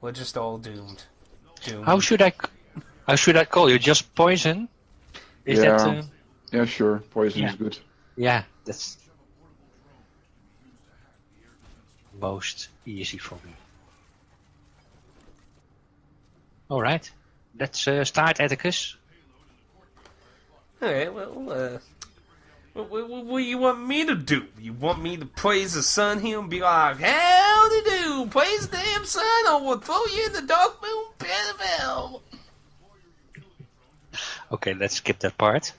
We're just all doomed. How should I call you? Just Poison? Is that? Yeah, sure. Poison yeah. is good. Yeah, that's most easy for me. All right, let's start, Atticus. Okay, well, what do you want me to do? You want me to praise the sun here and be like, howdy do, praise the damn sun, or we'll throw you in the dark moon pit of hell. Okay, let's skip that part.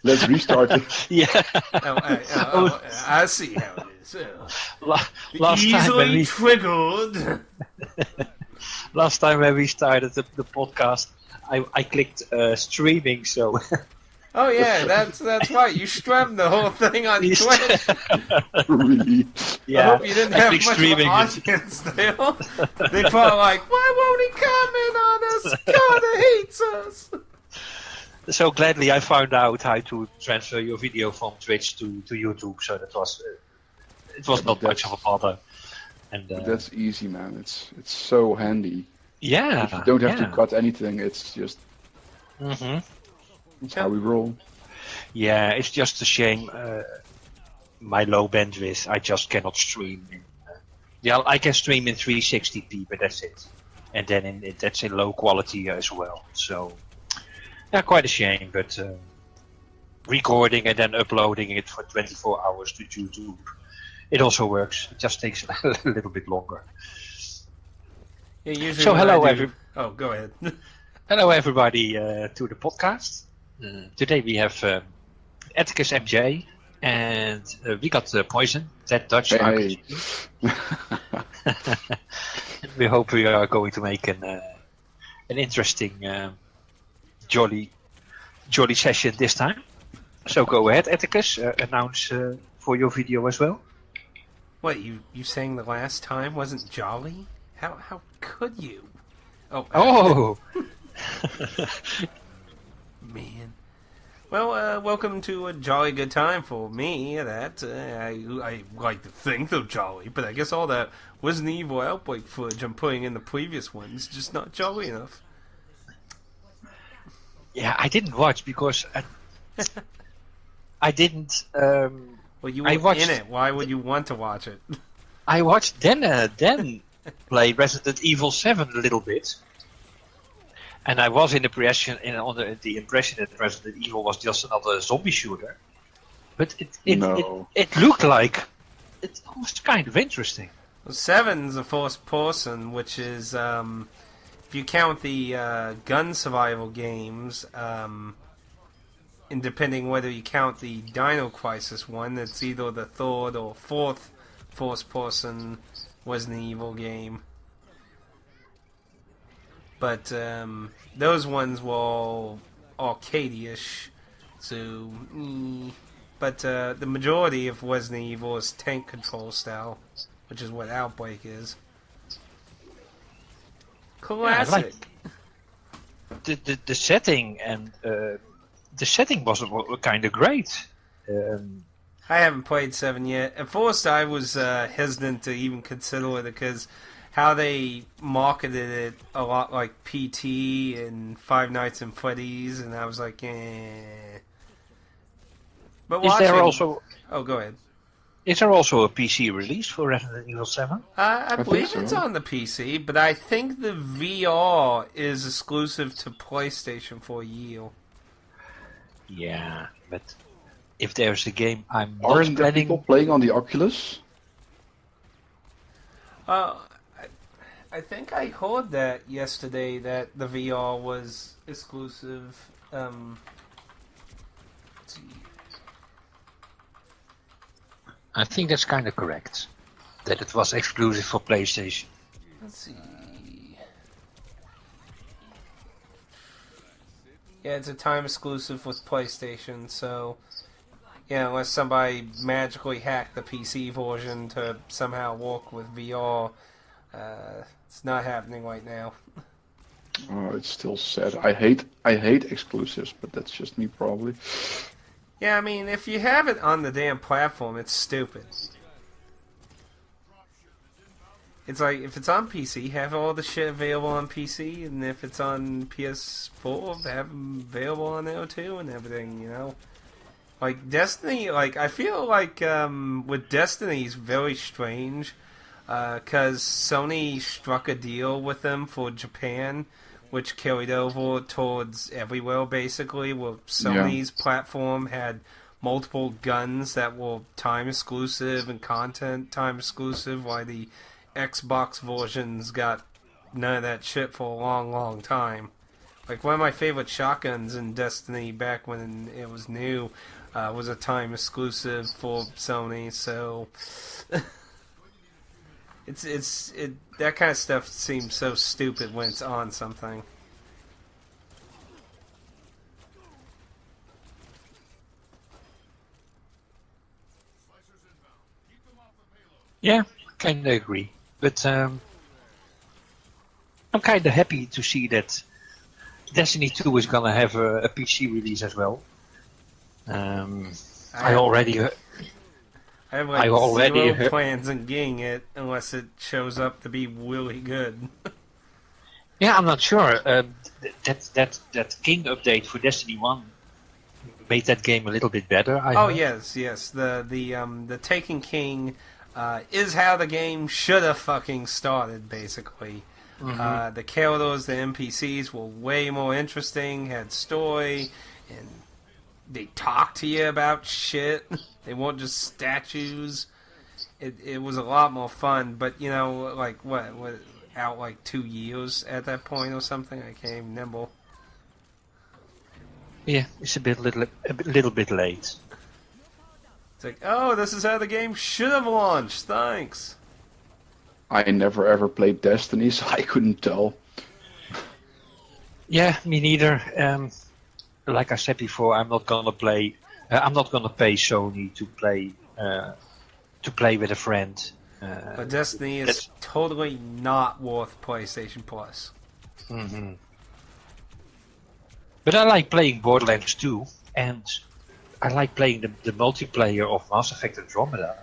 Let's restart it. Yeah. I see how it is. Last Easily triggered. Last time when we started the podcast, I clicked streaming, so... Oh yeah, that's right. You streamed the whole thing on Twitch. Really? Yeah. I hope you didn't have much of an audience there. They probably like, why won't he comment on us? God hates us. So gladly I found out how to transfer your video from Twitch to YouTube, so that was it was not much of a bother. And that's easy, man. It's so handy. Yeah. If you don't have to cut anything. It's just. That's how we roll. Yeah, it's just a shame. My low bandwidth, I just cannot stream. I can stream in 360p, but that's it. And then that's in low quality as well. So, yeah, quite a shame. But recording and then uploading it for 24 hours to YouTube, it also works. It just takes a little bit longer. Yeah, usually so hello, Oh, go ahead. Hello, everybody, to the podcast. Today we have Atticusmj, and we got Poison, that Dutch RPG. We hope we are going to make an interesting, jolly session this time. So go ahead, Atticus, announce for your video as well. What, you saying the last time wasn't jolly? How could you? Oh! Man. Well, welcome to a jolly good time for me. That I like to think they're jolly, but I guess all that Resident Evil Outbreak footage I'm putting in the previous ones just not jolly enough. Yeah, I didn't watch because I didn't. Well, you were in it. Why would you want to watch it? I watched then play Resident Evil 7 a little bit. And I was in the impression that Resident Evil was just another zombie shooter, but it looked like it was kind of interesting. Well, 7's a first person, which is if you count the gun survival games, and depending whether you count the Dino Crisis one, it's either the third or fourth first person Resident Evil game. But those ones were all arcade-ish, so... But the majority of Resident Evil is tank control style, which is what Outbreak is. Classic! Yeah, like the setting and... the setting was kind of great. I haven't played 7 yet. At first I was hesitant to even consider it because... how they marketed it a lot like PT and Five Nights at Freddy's, and I was like, eh. But is there also? Oh, go ahead. Is there also a PC release for Resident Evil 7? I believe it's on the PC, but I think the VR is exclusive to PlayStation for a year. Yeah, but if there's a game, I'm not Aren't there people playing on the Oculus? I think I heard that yesterday that the VR was exclusive. Let's see. I think that's kind of correct. That it was exclusive for PlayStation. Let's see. Yeah, it's a time exclusive with PlayStation, so... Yeah, unless somebody magically hacked the PC version to somehow work with VR... it's not happening right now. Oh, it's still sad. I hate exclusives, but that's just me probably. Yeah, I mean, if you have it on the damn platform, it's stupid. It's like, if it's on PC, have all the shit available on PC, and if it's on PS4, have them available on there too, and everything, you know? Like, Destiny, like, I feel like, with Destiny, it's very strange, because Sony struck a deal with them for Japan, which carried over towards everywhere, basically, where Sony's platform had multiple guns that were time exclusive and content time exclusive, while the Xbox versions got none of that shit for a long, long time. Like, one of my favorite shotguns in Destiny back when it was new was a time exclusive for Sony, so it that kind of stuff seems so stupid when it's on something. Yeah, kind of agree. But I'm kind of happy to see that Destiny 2 is gonna have a PC release as well. I already I have like I already zero heard- plans on getting it unless it shows up to be really good. Yeah, I'm not sure. That King update for Destiny 1 made that game a little bit better. I Oh heard. yes. The Taken King is how the game should have fucking started, basically. The characters, the NPCs were way more interesting, had story, and they talk to you about shit. They weren't just statues. It was a lot more fun, but you know, like what out like 2 years at that point or something. I can't even remember. Yeah, it's a little bit late. It's like, oh, this is how the game should have launched. Thanks. I never ever played Destiny, so I couldn't tell. Yeah, me neither. Like I said before, I'm not gonna play. I'm not gonna pay Sony to play with a friend. But Destiny is that's- totally not worth PlayStation Plus. hmm But I like playing Borderlands 2, and I like playing the multiplayer of Mass Effect Andromeda.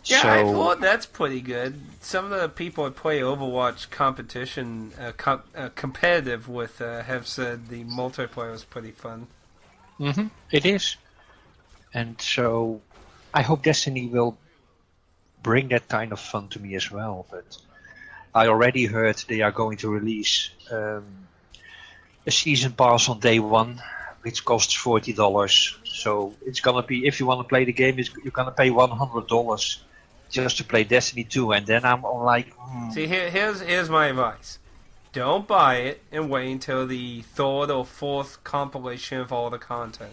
Yeah, so, I thought that's pretty good. Some of the people that play Overwatch competition, competitive with, have said the multiplayer was pretty fun. It is. And so I hope Destiny will bring that kind of fun to me as well. But I already heard they are going to release a season pass on day one, which costs $40. So it's gonna be, if you want to play the game, you're gonna pay $100 just to play Destiny 2, and then I'm like, See, here's my advice. Don't buy it and wait until the third or fourth compilation of all the content.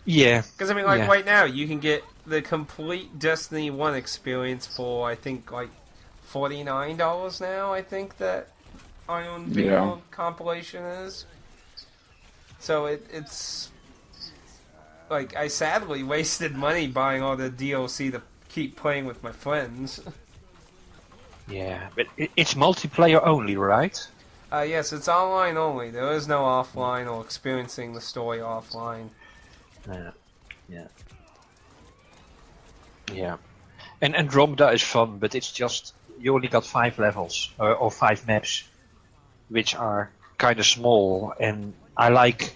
yeah, Because, I mean, like, yeah. right now, you can get the complete Destiny 1 experience for, I think, like, $49 now, I think that Iron Veil compilation is. So it's... Like, I sadly wasted money buying all the DLC to keep playing with my friends. Yeah, but it's multiplayer only, right? Yes, it's online only. There is no offline or experiencing the story offline. Yeah. And Andromeda is fun, but it's just, you only got 5 levels, or 5 maps, which are kind of small, and I like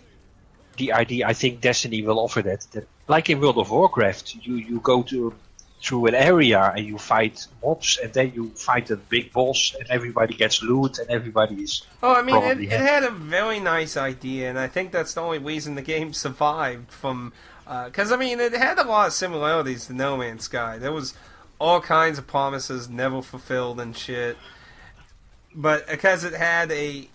the idea. I think Destiny will offer that like in World of Warcraft, you go through an area and you fight mobs, and then you fight a big boss, and everybody gets loot, and everybody is Oh, I mean, probably it had a very nice idea, and I think that's the only reason the game survived from... Because, I mean, it had a lot of similarities to No Man's Sky. There was all kinds of promises never fulfilled and shit. But because it had a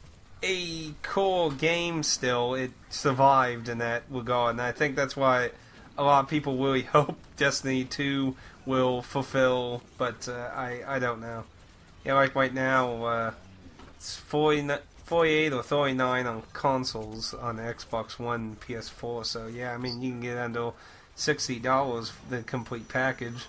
cool game still, it survived in that regard, and I think that's why a lot of people really hope Destiny 2 will fulfill, but I don't know. Yeah, like right now, it's 48 or 39 on consoles on the Xbox One, PS4, so yeah, I mean, you can get under $60 the complete package.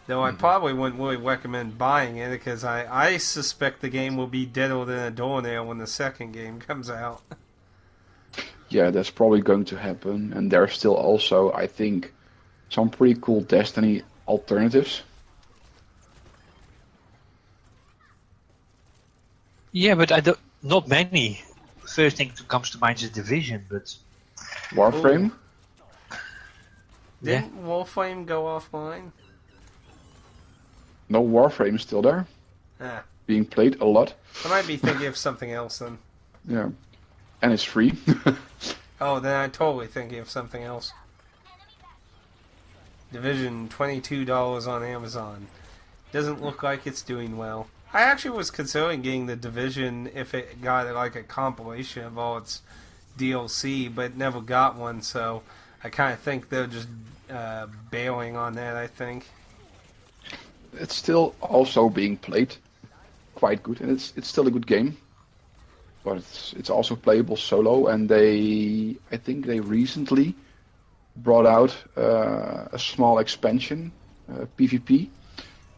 Though I probably wouldn't really recommend buying it, because I suspect the game will be deader than a doornail when the second game comes out. Yeah, that's probably going to happen. And there's still also, I think, some pretty cool Destiny alternatives. Yeah, but not many. First thing that comes to mind is Division, but Warframe? yeah. Didn't Warframe go offline? No, Warframe is still there. Ah, Being played a lot. I might be thinking of something else then. Yeah. And it's free. Oh, then I'm totally thinking of something else. Division, $22 on Amazon. Doesn't look like it's doing well. I actually was considering getting the Division if it got like a compilation of all its DLC, but never got one, so I kind of think they're just bailing on that, I think. It's still also being played quite good, and it's still a good game. But it's also playable solo, and I think they recently brought out a small expansion, PvP,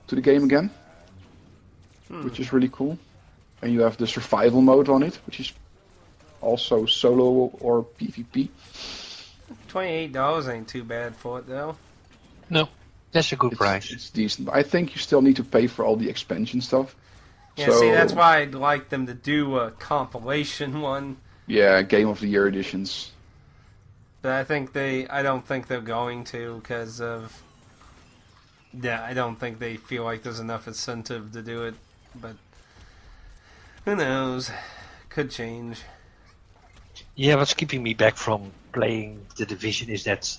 to the game again, which is really cool. And you have the survival mode on it, which is also solo or PvP. $28 ain't too bad for it, though. No, that's a good price. It's decent. But I think you still need to pay for all the expansion stuff. Yeah, So, see, that's why I'd like them to do a compilation one. Yeah, Game of the Year editions. But I don't think they're going to because of... Yeah, I don't think they feel like there's enough incentive to do it. But who knows? Could change. Yeah, what's keeping me back from playing the Division is that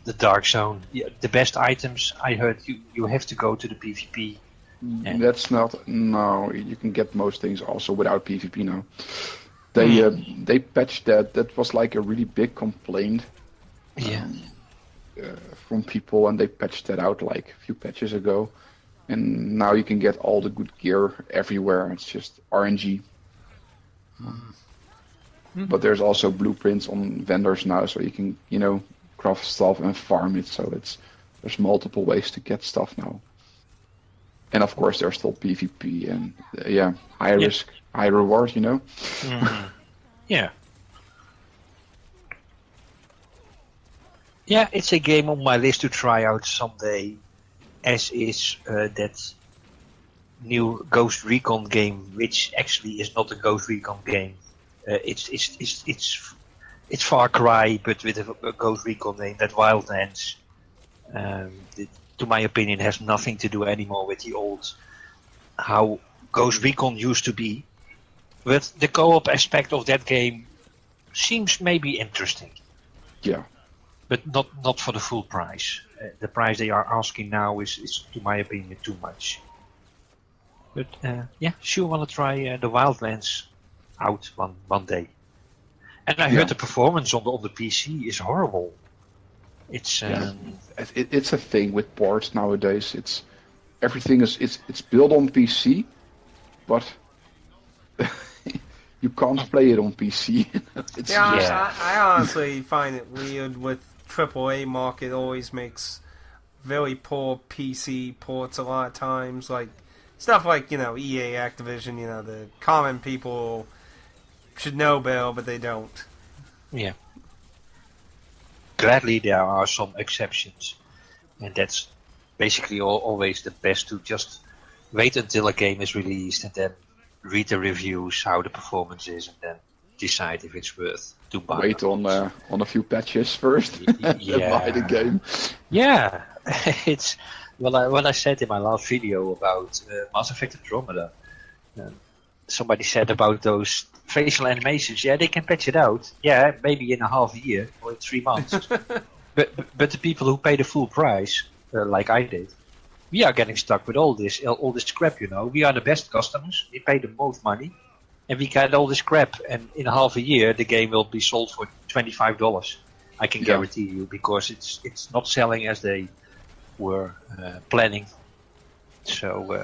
the Dark Zone. Yeah, the best items, I heard you have to go to the PvP. And That's not... No, you can get most things also without PvP now. They patched that. That was like a really big complaint yeah. from people, and they patched that out like a few patches ago. And now you can get all the good gear everywhere. It's just RNG. But there's also blueprints on vendors now, so you can, craft stuff and farm it. So there's multiple ways to get stuff now. And of course, there's still PvP and high risk, high reward. Yeah. Yeah, it's a game on my list to try out someday. As is that new Ghost Recon game, which actually is not a Ghost Recon game. It's Far Cry, but with a Ghost Recon name, that Wildlands. To my opinion, has nothing to do anymore with the old how Ghost Recon used to be. But the co-op aspect of that game seems maybe interesting. Yeah. But not for the full price. The price they are asking now is to my opinion, too much. But sure want to try the Wildlands out one day. And I heard the performance on the PC is horrible. It's it's a thing with ports nowadays. Everything is built on PC, but you can't play it on PC. I honestly find it weird with AAA market always makes very poor PC ports a lot of times. Like stuff like EA, Activision. The common people should know better, but they don't. Yeah. Gladly, there are some exceptions, and that's basically always the best to just wait until a game is released and then read the reviews, how the performance is, and then decide if it's worth to buy. Wait on a few patches first, and buy the game. Yeah, it's what I said in my last video about Mass Effect Andromeda. Somebody said about those facial animations. Yeah, they can patch it out. Yeah, maybe in a half a year or in 3 months. but the people who pay the full price, like I did, we are getting stuck with all this crap. We are the best customers. We pay the most money, and we get all this crap. And in a half a year, the game will be sold for $25. I can guarantee you, because it's not selling as they were planning. So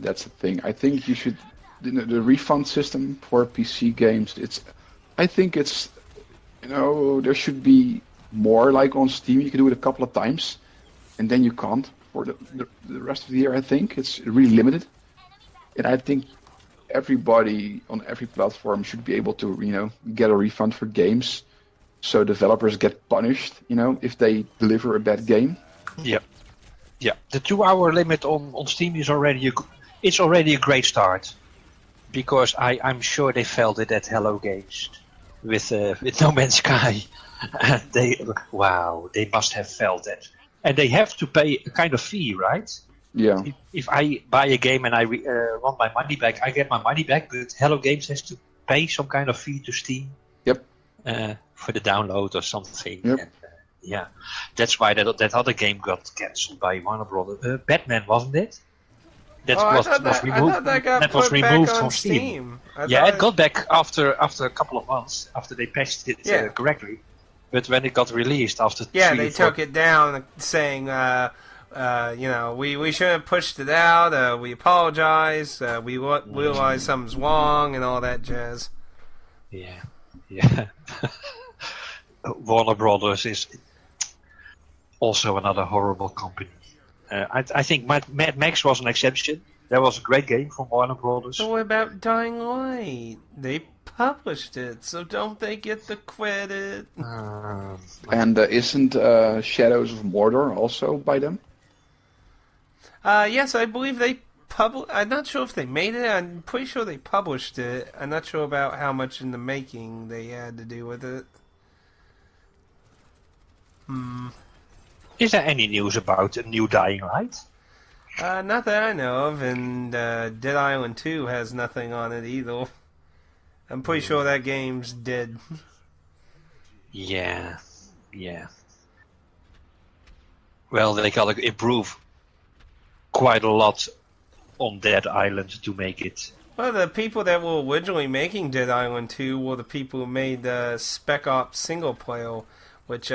that's the thing. I think you should. The refund system for PC games, I think it's there should be more like on Steam. You can do it a couple of times, and then you can't for the rest of the year. I think it's really limited, and I think everybody on every platform should be able to get a refund for games, so developers get punished if they deliver a bad game. Yeah. The 2-hour limit on Steam is already a great start. because I'm sure they felt it at Hello Games with No Man's Sky. They must have felt it, and they have to pay a kind of fee, right? Yeah. If I buy a game and I want my money back, I get my money back, but Hello Games has to pay some kind of fee to Steam. Yep. For the download or something. Yep. And, yeah, that's why that other game got cancelled by Warner Brothers. Batman, wasn't it? That was removed. That was put removed back from on Steam. I Yeah, thought it got back after a couple of months after they patched it correctly. But when it got released after they took it down, saying, we shouldn't have pushed it out. We apologize. We realize something's wrong and all that jazz. Yeah. Warner Brothers is also another horrible company. I think Mad Max was an exception. That was a great game from Warner Brothers. So what about Dying Light? They published it, so don't they get the credit? And isn't Shadows of Mordor also by them? Yes, I believe they I'm not sure if they made it. I'm pretty sure they published it. I'm not sure about how much in the making they had to do with it. Is there any news about a new Dying Light? Not that I know of, and Dead Island 2 has nothing on it either. I'm pretty sure that game's dead. Yeah. Well, they gotta improve quite a lot on Dead Island to make it. Well, the people that were originally making Dead Island 2 were the people who made the Spec Ops single player, which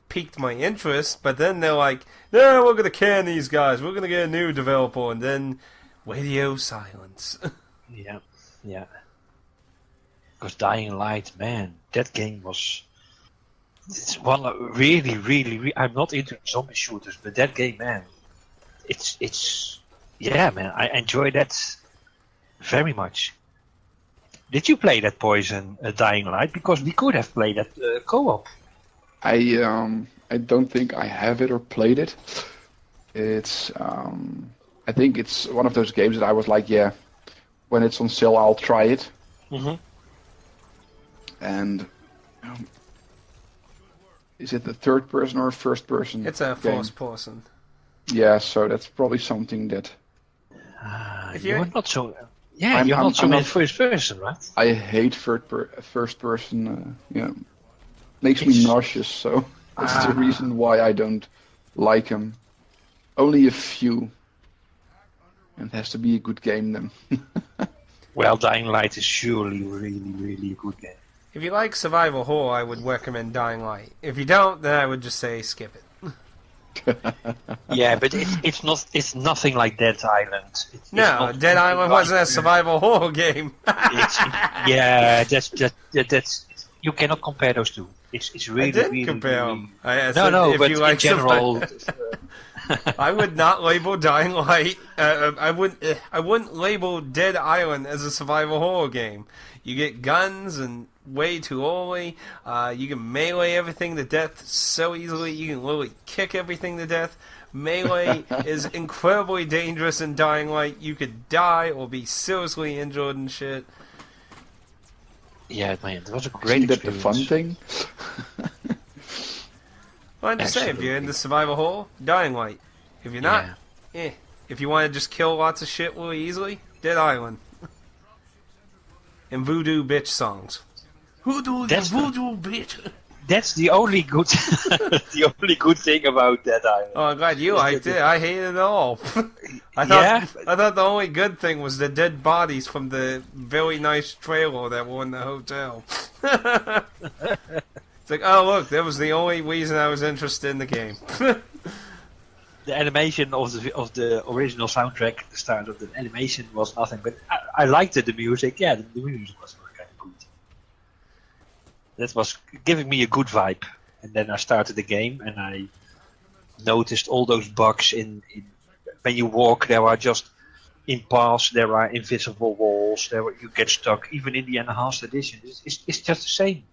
piqued my interest, but then they're like, no, we're going to can these guys, we're going to get a new developer, and then radio silence. Yeah. Because Dying Light, man, that game was... It's one really... I'm not into zombie shooters, but that game, man, it's... Yeah, man, I enjoy that very much. Did you play that Poison Dying Light? Because we could have played that co-op. I don't think I have it or played it. It's I think it's one of those games that I was like, yeah, when it's on sale I'll try it. Mm-hmm. And is it the third person or first person? It's a game? first person. Yeah, so that's probably something that. You're not so. Yeah, you're not so in first person, right? I hate first person. Makes me nauseous. So that's the reason why I don't like them. Only a few. And it has to be a good game then. Well, Dying Light is surely really a good game. If you like survival horror, I would recommend Dying Light. If you don't, then I would just say skip it. Yeah, but it's nothing like Dead Island. Dead Island wasn't a survival horror game. That's you cannot compare those two. It's really. I didn't compare them. But you in like general, I would not label Dying Light. I wouldn't label Dead Island as a survival horror game. You get guns and way too early. You can melee everything to death so easily. You can literally kick everything to death. Melee is incredibly dangerous in Dying Light. You could die or be seriously injured and shit. Yeah, man, it was a great experience. That the fun thing? Well, I'm just saying, if you're into survival horror, Dying Light. If you're not, If you want to just kill lots of shit really easily, Dead Island. And voodoo bitch songs. Voodoo bitch. That's the only good, thing about Dead Island. Oh, I'm glad you liked it. I hated it all. I thought the only good thing was the dead bodies from the very nice trailer that were in the hotel. It's like, oh look, that was the only reason I was interested in the game. The animation of the original soundtrack, the start of the animation was nothing, but I liked the music. Yeah, the music was kind of good. That was giving me a good vibe. And then I started the game and I noticed all those bugs in when you walk. There are just in paths. There are invisible walls. You get stuck. Even in the enhanced edition, it's just the same.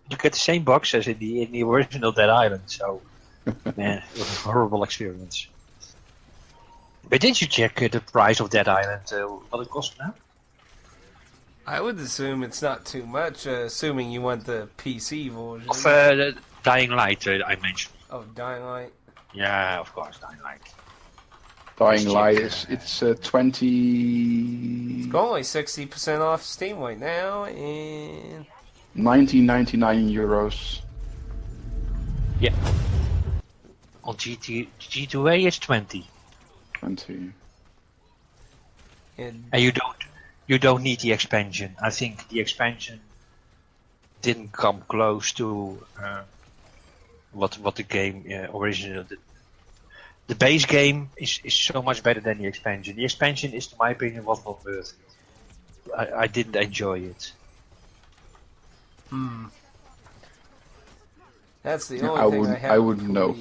You get the same bugs as in the original Dead Island. So, man, it was a horrible experience. But did you check the price of Dead Island? What it cost now? I would assume it's not too much, assuming you want the PC version. Of Dying Light, I mentioned. Oh, Dying Light. Yeah, of course, Dying Light. Dying It's Light cheap. it's 20. It's only 60% off Steam right now, and 1999 euros. Yeah. On G2A it's 20. 20. and And you don't need the expansion. I think the expansion didn't come close to what the game original. The base game is so much better than the expansion. The expansion is, in my opinion, was not worth it. I didn't enjoy it. that's the Yeah, only I thing wouldn't. I have. I wouldn't know.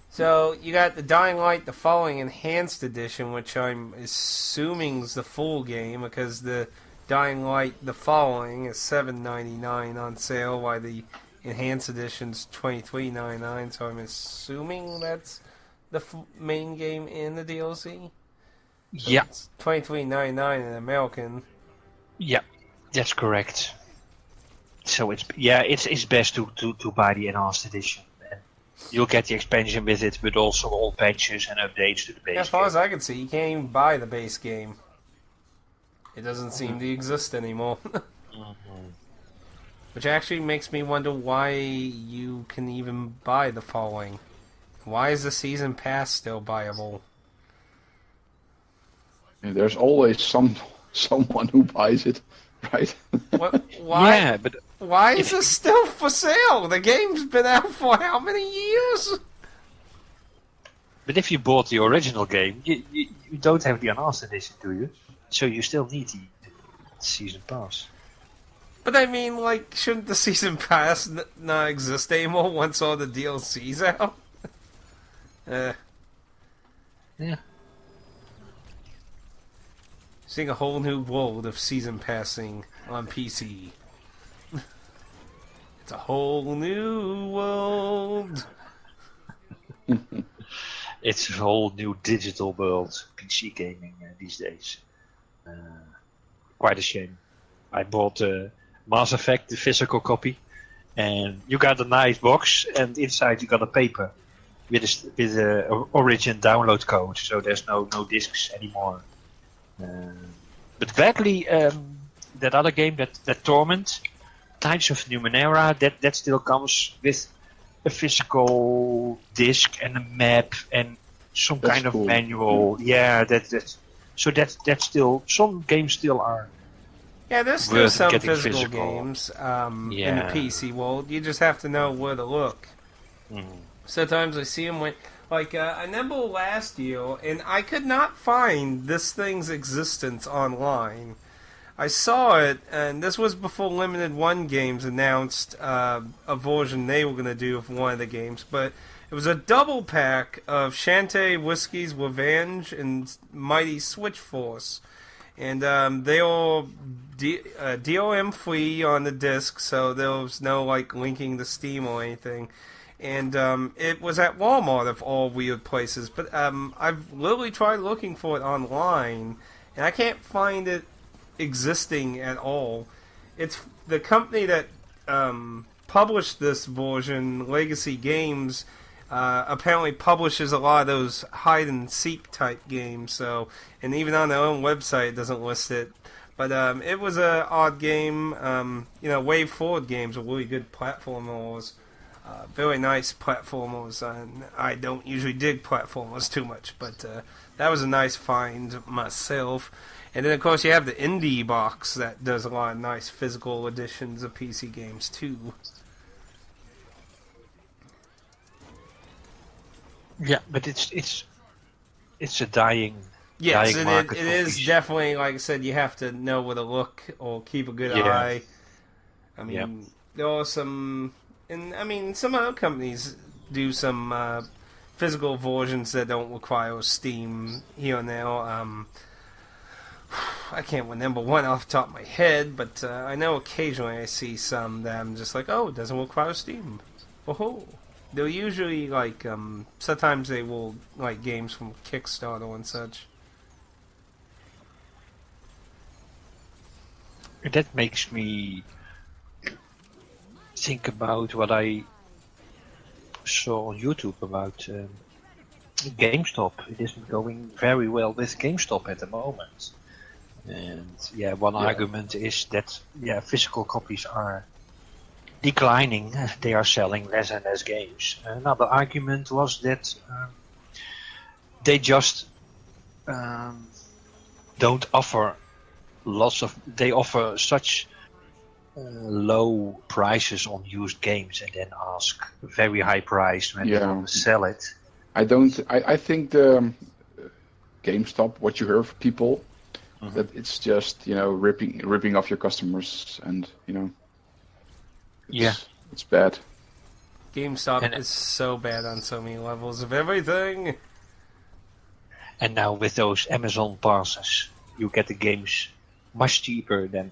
So you got the Dying Light, the following enhanced edition, which I'm assuming is the full game because the Dying Light, the following is $7.99 on sale, while the enhanced edition's $23.99. So I'm assuming that's the main game in the DLC. So Yeah, it's $23.99 in American. yeah, that's correct. So it's best to buy the enhanced edition. And you'll get the expansion with it, but also all patches and updates to the base As far game. as I can see, you can't even buy the base game. It doesn't seem to exist anymore. Which actually makes me wonder why you can even buy the following. Why is the season pass still buyable? There's always someone who buys it, right? What? Why? Yeah, but Why is this still for sale? The game's been out for how many years? if you bought the original game, you don't have the enhanced edition, do you? So you still need the season pass. But I mean, like, shouldn't the season pass not exist anymore once all the DLC's out? Yeah. Seeing a whole new world of season passing on PC. It's a whole new world. It's a whole new digital world, PC gaming these days. Quite a shame. I bought Mass Effect, the physical copy, and you got a nice box, and inside you got a paper with a origin download code, so there's no discs anymore. But gladly, that other game, that Torment, Tides of Numenera, that still comes with a physical disc and a map and some That's kind of cool. manual. Yeah, that's still, some games still are. Yeah, there's still Worth some getting physical physical. games in the Yeah. PC world. You just have to know where to look. Sometimes I see them I remember last year, and I could not find this thing's existence online. I saw it, and this was before Limited One Games announced a version they were going to do of one of the games, but it was a double pack of Shantae Whiskey's Revenge and Mighty Switch Force. And they all DOM free on the disc, so there was no linking to Steam or anything. And it was at Walmart of all weird places. But I've literally tried looking for it online, and I can't find it existing at all. It's the company that published this version, Legacy Games, apparently publishes a lot of those hide and seek type games. So, and even on their own website, it doesn't list it. But it was a odd game. Wave Forward games are really good platformers. Very nice platformers. And I don't usually dig platformers too much, but that was a nice find myself. And then, of course, you have the Indie box that does a lot of nice physical editions of PC games, too. Yeah, but it's a dying. Yes, dying it market for is PC. definitely, like I said, you have to know where to look or keep a good Yeah. eye. I mean, there are some... And, I mean, some other companies do some physical versions that don't require Steam here and there. I can't remember one off the top of my head, but I know occasionally I see some that I'm just like, oh, it doesn't require Steam. Oh, they're usually sometimes they will games from Kickstarter and such. that makes me think about what I saw on YouTube about GameStop. It isn't going very well with GameStop at the moment. And one argument is that physical copies are declining. They are selling less and less games. Another argument was that they just don't offer they offer such low prices on used games and then ask a very high price when they want to sell it. I think the GameStop, what you hear from people, that it's just, ripping off your customers, and, it's bad. GameStop is so bad on so many levels of everything. And now with those Amazon passes, you get the games much cheaper than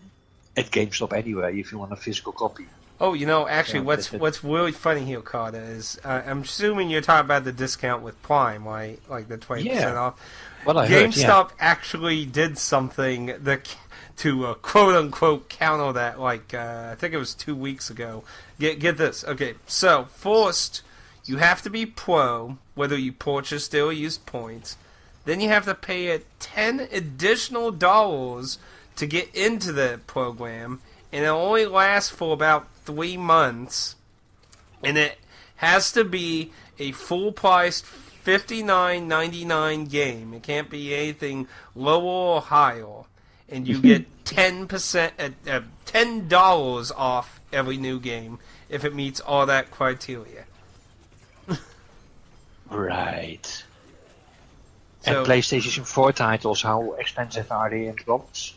at GameStop anyway, if you want a physical copy. Oh, actually, what's really funny here, Carter, is I'm assuming you're talking about the discount with Prime, right? Like the 20% off. Well, GameStop actually did something to quote-unquote counter that, I think it was 2 weeks ago. Get this. Okay, so first, you have to be pro, whether you purchased or used points. Then you have to pay it $10 additional to get into the program, and it only lasts for about 3 months, and it has to be a full-priced $59.99 game. It can't be anything lower or higher, and you get 10% $10 off every new game if it meets all that criteria. Right. So, and PlayStation 4 titles, how expensive are they in dollars?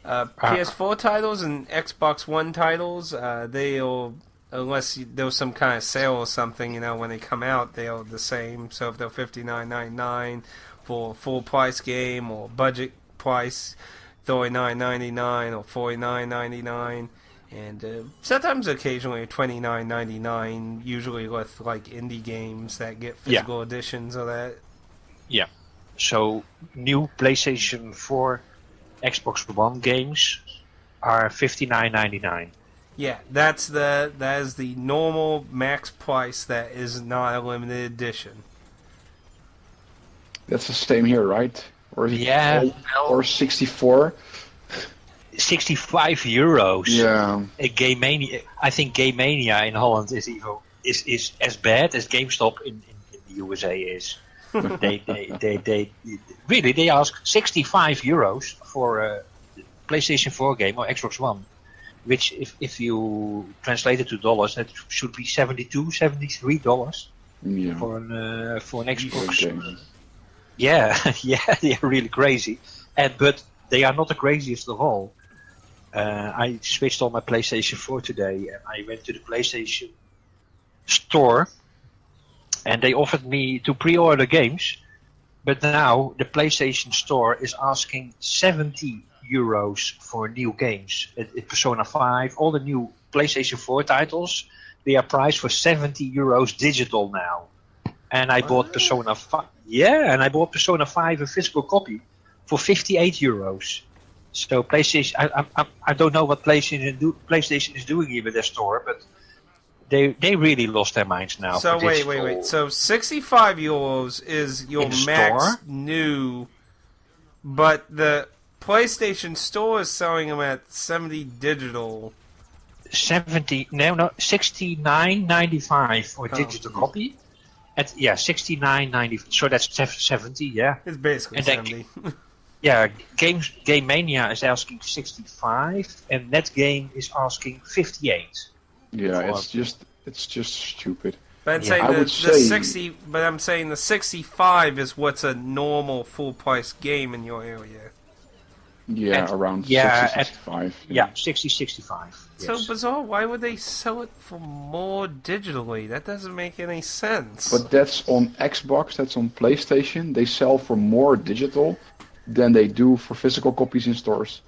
PS4 titles and Xbox One titles, they'll, unless there's some kind of sale or something, when they come out, they're the same. So if they're $59.99 for a full price game, or budget price $39.99 or $49.99, and sometimes occasionally $29.99, usually with indie games that get physical editions of that. Yeah. So new PlayStation 4, Xbox One games are $59.99. Yeah, that is the normal max price. That is not a limited edition. That's the same here, right? Or or 64. 65 euros. Yeah. A Game Mania. I think Game Mania in Holland is as bad as GameStop in the USA is. they really ask 65 euros for a PlayStation 4 game or Xbox One, which if you translate it to dollars, that should be $72-$73 for an Xbox game. Yeah, they're really crazy, but they are not the craziest of all. I switched on my PlayStation 4 today, and I went to the PlayStation store. And they offered me to pre-order games, but now the PlayStation Store is asking 70 euros for new games. Persona 5, all the new PlayStation 4 titles, they are priced for 70 euros digital now. And I bought Persona 5. Yeah, and I bought Persona 5 a physical copy for 58 euros. So PlayStation, I don't know what PlayStation is doing here with their store, but They really lost their minds now. So wait. So 65 euros is your max store? New, but the PlayStation Store is selling them at 70 digital. 69.95 for a digital copy. At 69.95. So that's 70. Yeah, it's basically 70. Game Mania is asking 65, and Netgame is asking 58. Yeah, it's just stupid. But I'm saying I'm saying the 65 is what's a normal full price game in your area. Yeah, around 60-65. 60-65. So bizarre. Why would they sell it for more digitally? That doesn't make any sense. But that's on Xbox, that's on PlayStation. They sell for more digital than they do for physical copies in stores.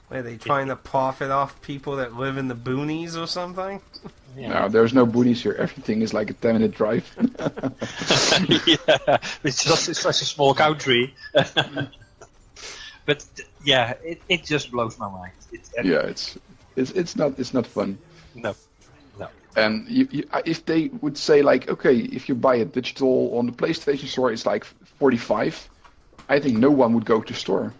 Are they trying to profit off people that live in the boonies or something? No, there's no boonies here. Everything is like a 10-minute drive. It's such a small country. But yeah, it just blows my mind. Yeah, it's not fun. No. And if they would say like, okay, if you buy a digital on the PlayStation Store, it's like 45. I think no one would go to store.